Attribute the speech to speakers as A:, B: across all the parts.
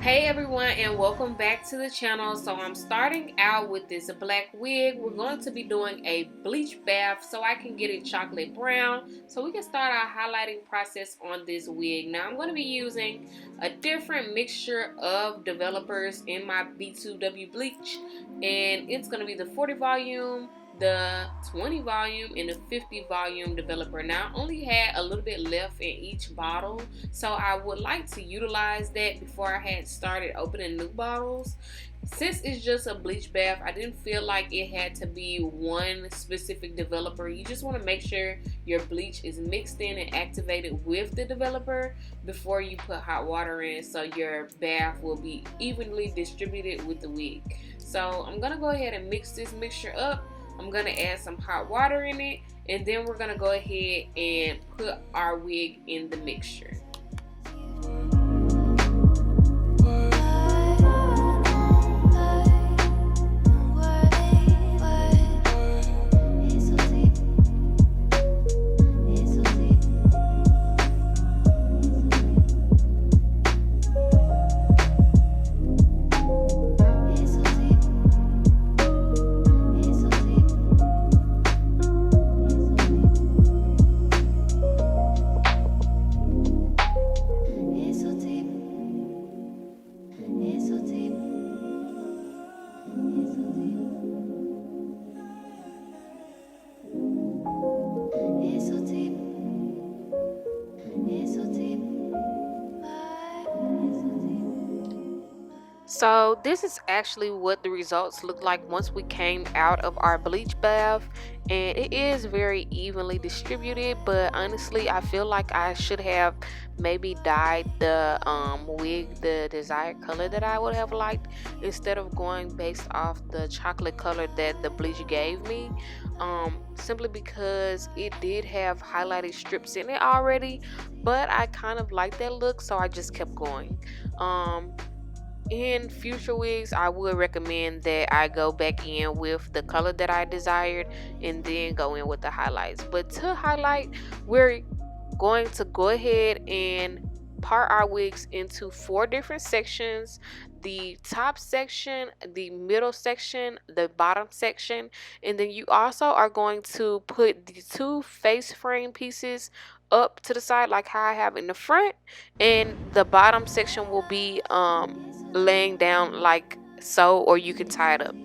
A: Hey everyone, and welcome back to the channel. So I'm starting out with this black wig. We're going to be doing a bleach bath so I can get it chocolate brown so we can start our highlighting process on this wig. Now I'm going to be using a different mixture of developers in my B2W bleach, and it's going to be the 40 volume, the 20 volume, and the 50 volume developer. Now I only had a little bit left in each bottle, so I would like to utilize that before I had started opening new bottles. Since it's just a bleach bath, I didn't feel like it had to be one specific developer. You just want to make sure your bleach is mixed in and activated with the developer before you put hot water in, so your bath will be evenly distributed with the wig. So I'm gonna go ahead and mix this mixture up. I'm gonna add some hot water in it, and then we're gonna go ahead and put our wig in the mixture. So this is actually what the results look like once we came out of our bleach bath, and it is very evenly distributed, but honestly I feel like I should have maybe dyed the wig the desired color that I would have liked, instead of going based off the chocolate color that the bleach gave me, simply because it did have highlighted strips in it already, but I kind of like that look, so I just kept going. In future wigs, I would recommend that I go back in with the color that I desired and then go in with the highlights. But to highlight, we're going to go ahead and part our wigs into 4 different sections: the top section, the middle section, the bottom section, and then you also are going to put the 2 face frame pieces up to the side like how I have in the front, and the bottom section will be laying down like so, or you can tie it up.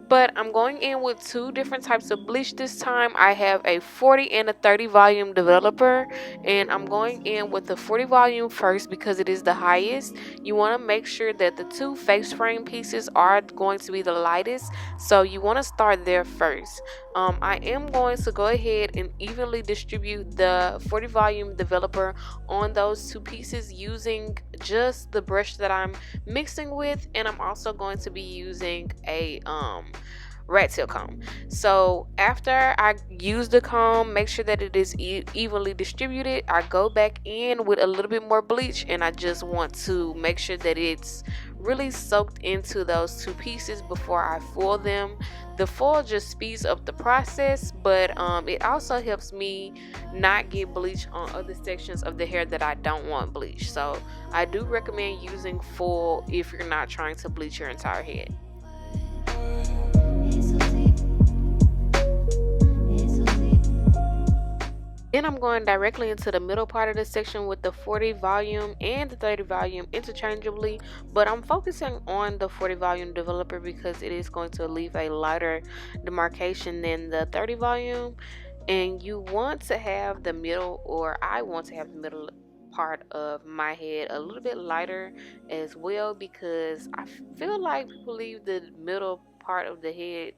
A: But I'm going in with 2 different types of bleach this time. I have a 40 and a 30 volume developer, and I'm going in with the 40 volume first because it is the highest. You want to make sure that the 2 face frame pieces are going to be the lightest, so you want to start there first. I am going to go ahead and evenly distribute the 40 volume developer on those 2 pieces using just the brush that I'm mixing with, and I'm also going to be using a rat tail comb. So after I use the comb, make sure that it is evenly distributed. I go back in with a little bit more bleach, and I just want to make sure that it's really soaked into those 2 pieces before I foil them. The foil just speeds up the process, but it also helps me not get bleach on other sections of the hair that I don't want bleach. So I do recommend using foil if you're not trying to bleach your entire head. Then I'm going directly into the middle part of the section with the 40 volume and the 30 volume interchangeably, but I'm focusing on the 40 volume developer because it is going to leave a lighter demarcation than the 30 volume, and you want to have the middle, or I want to have the middle part of my head a little bit lighter as well, because I feel like people leave the middle part of the head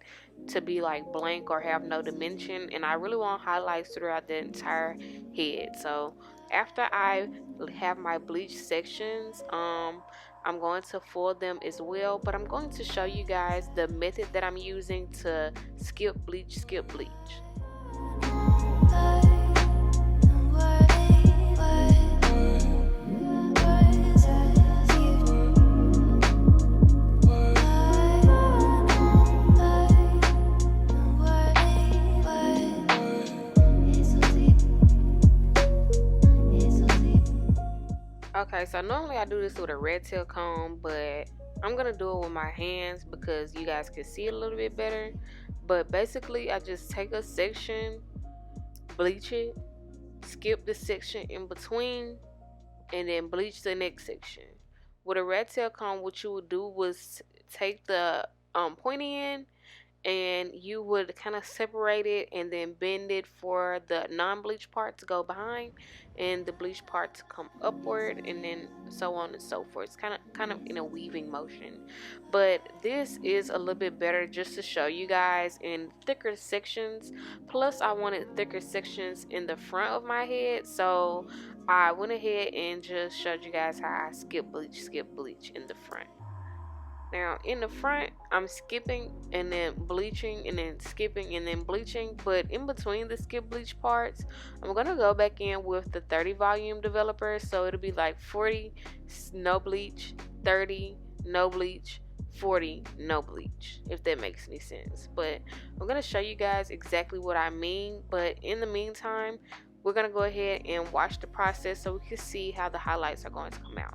A: to be like blank or have no dimension, and I really want highlights throughout the entire head. So after I have my bleach sections, I'm going to foil them as well, but I'm going to show you guys the method that I'm using to skip bleach. Okay, so normally I do this with a red tail comb, but I'm gonna do it with my hands because you guys can see a little bit better. But basically I just take a section, bleach it, skip the section in between, and then bleach the next section. With a red tail comb, what you would do was take the pointy end, and you would kind of separate it and then bend it for the non-bleach part to go behind and the bleach part to come upward, and then so on and so forth. It's kind of in a weaving motion, but this is a little bit better just to show you guys in thicker sections. Plus I wanted thicker sections in the front of my head, so I went ahead and just showed you guys how I skip bleach in the front. Now in the front, I'm skipping and then bleaching and then skipping and then bleaching, but in between the skip bleach parts, I'm gonna go back in with the 30 volume developer. So it'll be like 40 no bleach, 30 no bleach, 40 no bleach, if that makes any sense. But I'm gonna show you guys exactly what I mean. But in the meantime, we're gonna go ahead and watch the process so we can see how the highlights are going to come out.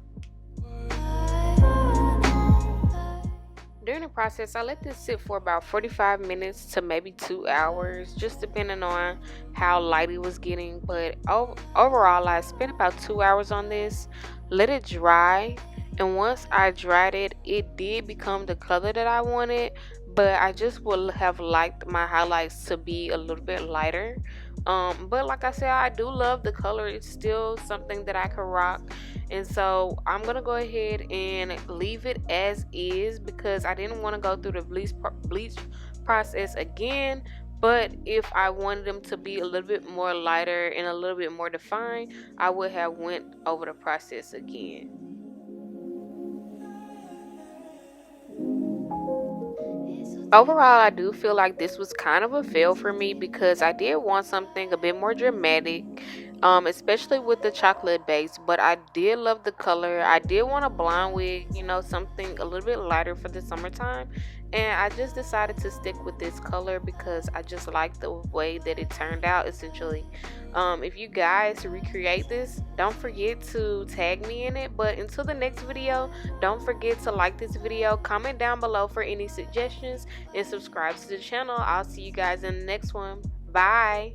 A: During the process, I let this sit for about 45 minutes to maybe 2 hours, just depending on how light it was getting. But overall, I spent about 2 hours on this, let it dry, and once I dried it, it did become the color that I wanted, but I just would have liked my highlights to be a little bit lighter. But like I said, I do love the color. It's still something that I can rock, and so I'm gonna go ahead and leave it as is because I didn't want to go through the bleach process again. But if I wanted them to be a little bit more lighter and a little bit more defined, I would have went over the process again. Overall, I do feel like this was kind of a fail for me because I did want something a bit more dramatic, especially with the chocolate base. But I did love the color. I did want a blonde wig, something a little bit lighter for the summertime. And I just decided to stick with this color because I just like the way that it turned out, essentially. If you guys recreate this, don't forget to tag me in it. But until the next video, don't forget to like this video, comment down below for any suggestions, and subscribe to the channel. I'll see you guys in the next one. Bye.